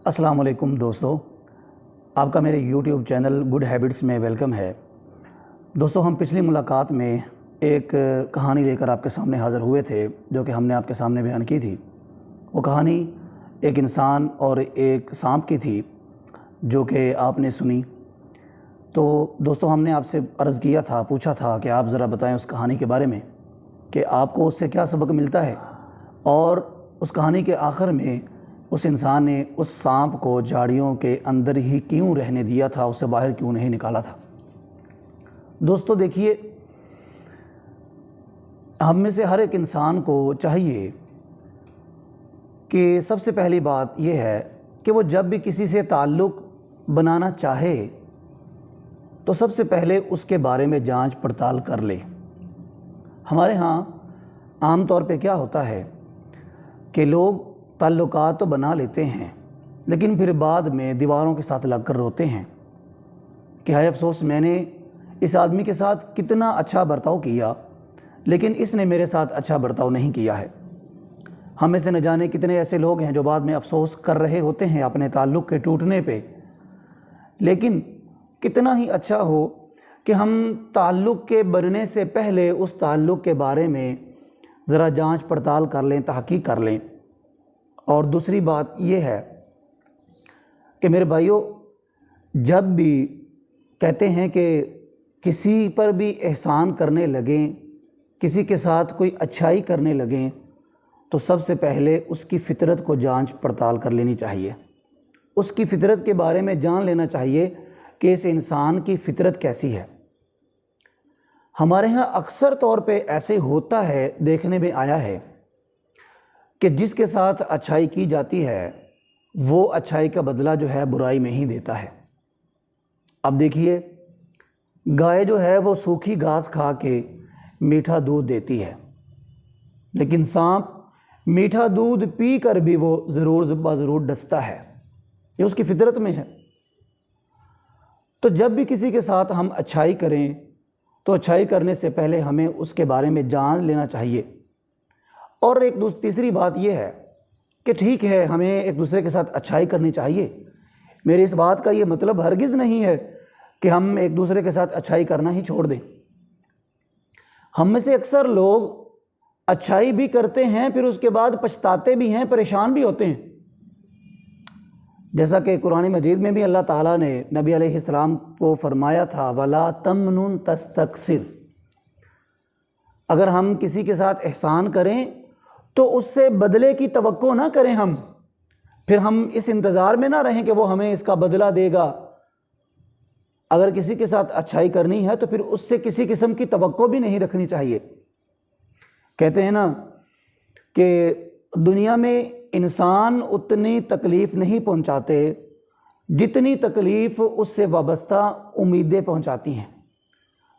السلام علیکم دوستو، آپ کا میرے یوٹیوب چینل گڈ ہیبٹس میں ویلکم ہے۔ دوستو، ہم پچھلی ملاقات میں ایک کہانی لے کر آپ کے سامنے حاضر ہوئے تھے جو کہ ہم نے آپ کے سامنے بیان کی تھی۔ وہ کہانی ایک انسان اور ایک سانپ کی تھی جو کہ آپ نے سنی۔ تو دوستو، ہم نے آپ سے عرض کیا تھا، پوچھا تھا کہ آپ ذرا بتائیں اس کہانی کے بارے میں کہ آپ کو اس سے کیا سبق ملتا ہے، اور اس کہانی کے آخر میں اس انسان نے اس سانپ کو جھاڑیوں کے اندر ہی کیوں رہنے دیا تھا، اسے باہر کیوں نہیں نکالا تھا۔ دوستو دیکھیے، ہم میں سے ہر ایک انسان کو چاہیے کہ سب سے پہلی بات یہ ہے کہ وہ جب بھی کسی سے تعلق بنانا چاہے تو سب سے پہلے اس کے بارے میں جانچ پڑتال کر لے۔ ہمارے ہاں عام طور پہ کیا ہوتا ہے کہ لوگ تعلقات تو بنا لیتے ہیں لیکن پھر بعد میں دیواروں کے ساتھ لگ کر روتے ہیں کہ ہائے افسوس، میں نے اس آدمی کے ساتھ کتنا اچھا برتاؤ کیا لیکن اس نے میرے ساتھ اچھا برتاؤ نہیں کیا ہے۔ ہم میں سے نہ جانے کتنے ایسے لوگ ہیں جو بعد میں افسوس کر رہے ہوتے ہیں اپنے تعلق کے ٹوٹنے پہ۔ لیکن کتنا ہی اچھا ہو کہ ہم تعلق کے بننے سے پہلے اس تعلق کے بارے میں ذرا جانچ پڑتال کر لیں، تحقیق کر لیں۔ اور دوسری بات یہ ہے کہ میرے بھائیوں، جب بھی کہتے ہیں کہ کسی پر بھی احسان کرنے لگیں، کسی کے ساتھ کوئی اچھائی کرنے لگیں، تو سب سے پہلے اس کی فطرت کو جانچ پڑتال کر لینی چاہیے۔ اس کی فطرت کے بارے میں جان لینا چاہیے کہ اس انسان کی فطرت کیسی ہے۔ ہمارے ہاں اکثر طور پہ ایسے ہوتا ہے، دیکھنے میں آیا ہے کہ جس کے ساتھ اچھائی کی جاتی ہے وہ اچھائی کا بدلہ جو ہے برائی میں ہی دیتا ہے۔ اب دیکھیے، گائے جو ہے وہ سوکھی گھاس کھا کے میٹھا دودھ دیتی ہے، لیکن سانپ میٹھا دودھ پی کر بھی وہ ضرور ڈستا ہے۔ یہ اس کی فطرت میں ہے۔ تو جب بھی کسی کے ساتھ ہم اچھائی کریں تو اچھائی کرنے سے پہلے ہمیں اس کے بارے میں جان لینا چاہیے۔ اور ایک تیسری بات یہ ہے کہ ٹھیک ہے، ہمیں ایک دوسرے کے ساتھ اچھائی کرنی چاہیے۔ میرے اس بات کا یہ مطلب ہرگز نہیں ہے کہ ہم ایک دوسرے کے ساتھ اچھائی کرنا ہی چھوڑ دیں۔ ہم میں سے اکثر لوگ اچھائی بھی کرتے ہیں، پھر اس کے بعد پچھتاتے بھی ہیں، پریشان بھی ہوتے ہیں۔ جیسا کہ قرآن مجید میں بھی اللہ تعالیٰ نے نبی علیہ السلام کو فرمایا تھا، وَلَا تَمْنُن تَسْتَكْثِرْ۔ اگر ہم کسی کے ساتھ احسان کریں تو اس سے بدلے کی توقع نہ کریں، پھر ہم اس انتظار میں نہ رہیں کہ وہ ہمیں اس کا بدلہ دے گا۔ اگر کسی کے ساتھ اچھائی کرنی ہے تو پھر اس سے کسی قسم کی توقع بھی نہیں رکھنی چاہیے۔ کہتے ہیں نا کہ دنیا میں انسان اتنی تکلیف نہیں پہنچاتے جتنی تکلیف اس سے وابستہ امیدیں پہنچاتی ہیں۔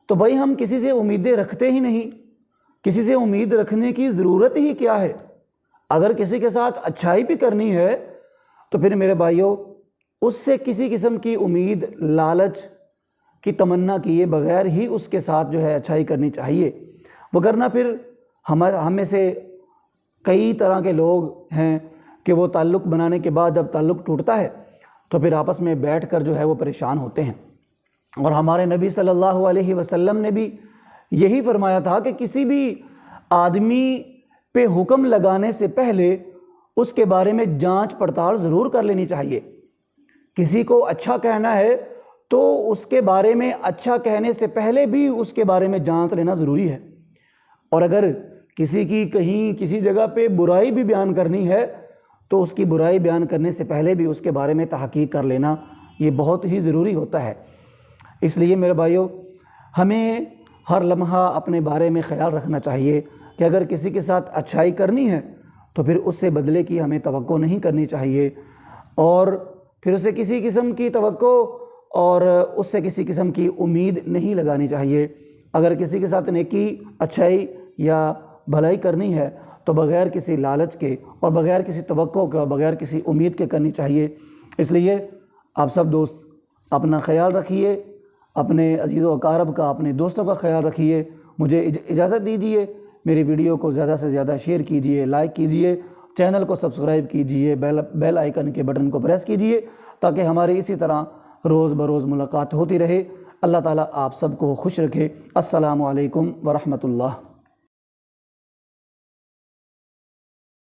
تو بھائی، ہم کسی سے امیدیں رکھتے ہی نہیں، کسی سے امید رکھنے کی ضرورت ہی کیا ہے؟ اگر کسی کے ساتھ اچھائی بھی کرنی ہے تو پھر میرے بھائیوں، اس سے کسی قسم کی امید، لالچ کی تمنا کیے بغیر ہی اس کے ساتھ جو ہے اچھائی کرنی چاہیے۔ وگرنہ پھر ہم میں سے کئی طرح کے لوگ ہیں کہ وہ تعلق بنانے کے بعد جب تعلق ٹوٹتا ہے تو پھر آپس میں بیٹھ کر جو ہے وہ پریشان ہوتے ہیں۔ اور ہمارے نبی صلی اللہ علیہ وسلم نے بھی یہی فرمایا تھا کہ کسی بھی آدمی پہ حکم لگانے سے پہلے اس کے بارے میں جانچ پڑتال ضرور کر لینی چاہیے۔ کسی کو اچھا کہنا ہے تو اس کے بارے میں اچھا کہنے سے پہلے بھی اس کے بارے میں جانچ لینا ضروری ہے۔ اور اگر کسی کی کہیں کسی جگہ پہ برائی بھی بیان کرنی ہے تو اس کی برائی بیان کرنے سے پہلے بھی اس کے بارے میں تحقیق کر لینا یہ بہت ہی ضروری ہوتا ہے۔ اس لیے میرے بھائیوں، ہمیں ہر لمحہ اپنے بارے میں خیال رکھنا چاہیے کہ اگر کسی کے ساتھ اچھائی کرنی ہے تو پھر اس سے بدلے کی ہمیں توقع نہیں کرنی چاہیے، اور پھر اسے کسی قسم کی توقع اور اس سے کسی قسم کی امید نہیں لگانی چاہیے۔ اگر کسی کے ساتھ نیکی، اچھائی یا بھلائی کرنی ہے تو بغیر کسی لالچ کے اور بغیر کسی توقع کے اور بغیر کسی امید کے کرنی چاہیے۔ اس لیے آپ سب دوست اپنا خیال رکھیے، اپنے عزیز و اقارب کا، اپنے دوستوں کا خیال رکھیے۔ مجھے اجازت دیجیے، میری ویڈیو کو زیادہ سے زیادہ شیئر کیجیے، لائک کیجیے، چینل کو سبسکرائب کیجئے، بیل آئیکن کے بٹن کو پریس کیجئے تاکہ ہماری اسی طرح روز بروز ملاقات ہوتی رہے۔ اللہ تعالیٰ آپ سب کو خوش رکھے۔ السلام علیکم ورحمۃ اللہ۔